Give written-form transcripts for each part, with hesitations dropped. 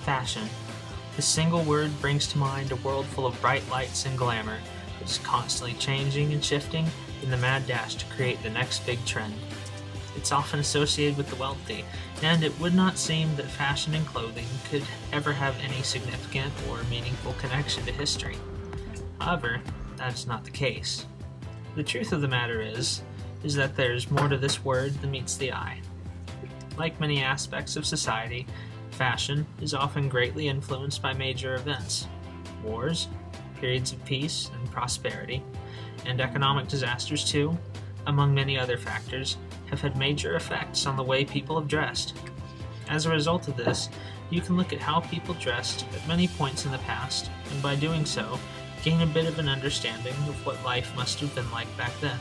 Fashion. This single word brings to mind a world full of bright lights and glamour that is constantly changing and shifting in the mad dash to create the next big trend. It's often associated with the wealthy, and it would not seem that fashion and clothing could ever have any significant or meaningful connection to history. However, that is not the case. The truth of the matter is that there's more to this word than meets the eye. Like many aspects of society, fashion is often greatly influenced by major events. Wars, periods of peace and prosperity, and economic disasters too, among many other factors, have had major effects on the way people have dressed. As a result of this, you can look at how people dressed at many points in the past, and by doing so, gain a bit of an understanding of what life must have been like back then.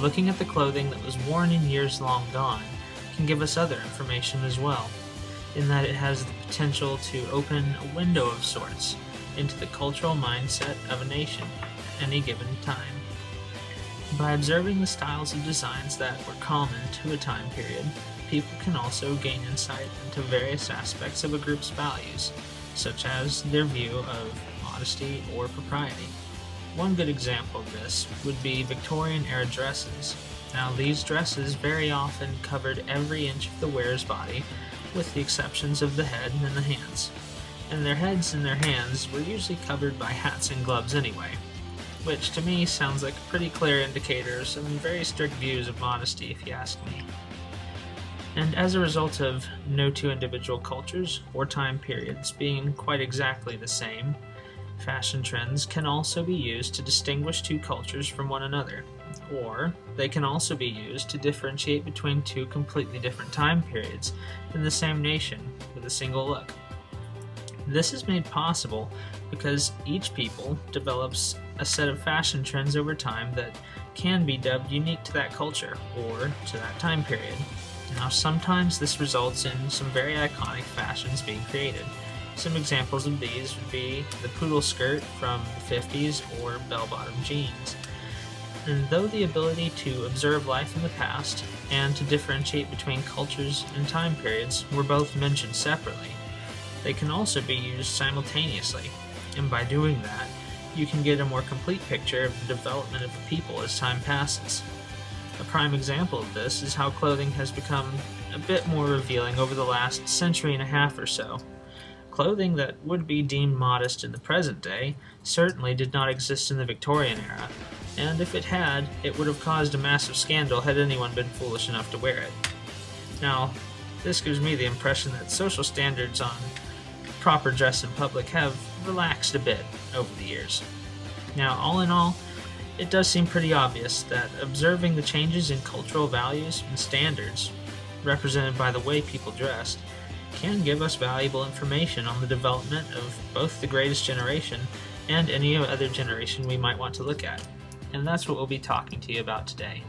Looking at the clothing that was worn in years long gone can give us other information as well, in that it has the potential to open a window of sorts into the cultural mindset of a nation at any given time. By observing the styles of designs that were common to a time period, people can also gain insight into various aspects of a group's values, such as their view of modesty or propriety. One good example of this would be Victorian-era dresses. Now, these dresses very often covered every inch of the wearer's body, with the exceptions of the head and the hands. And their heads and their hands were usually covered by hats and gloves anyway, which to me sounds like a pretty clear indicator of some very strict views of modesty, if you ask me. And as a result of no two individual cultures or time periods being quite exactly the same, fashion trends can also be used to distinguish two cultures from one another, or they can also be used to differentiate between two completely different time periods in the same nation with a single look. This is made possible because each people develops a set of fashion trends over time that can be dubbed unique to that culture or to that time period. Now, sometimes this results in some very iconic fashions being created. Some examples of these would be the poodle skirt from the 50s or bell-bottom jeans. And though the ability to observe life in the past and to differentiate between cultures and time periods were both mentioned separately, they can also be used simultaneously, and by doing that, you can get a more complete picture of the development of a people as time passes. A prime example of this is how clothing has become a bit more revealing over the last century and a half or so. Clothing that would be deemed modest in the present day certainly did not exist in the Victorian era, and if it had, it would have caused a massive scandal had anyone been foolish enough to wear it. Now, this gives me the impression that social standards on proper dress in public have relaxed a bit over the years. Now, all in all, it does seem pretty obvious that observing the changes in cultural values and standards represented by the way people dressed can give us valuable information on the development of both the greatest generation and any other generation we might want to look at. And that's what we'll be talking to you about today.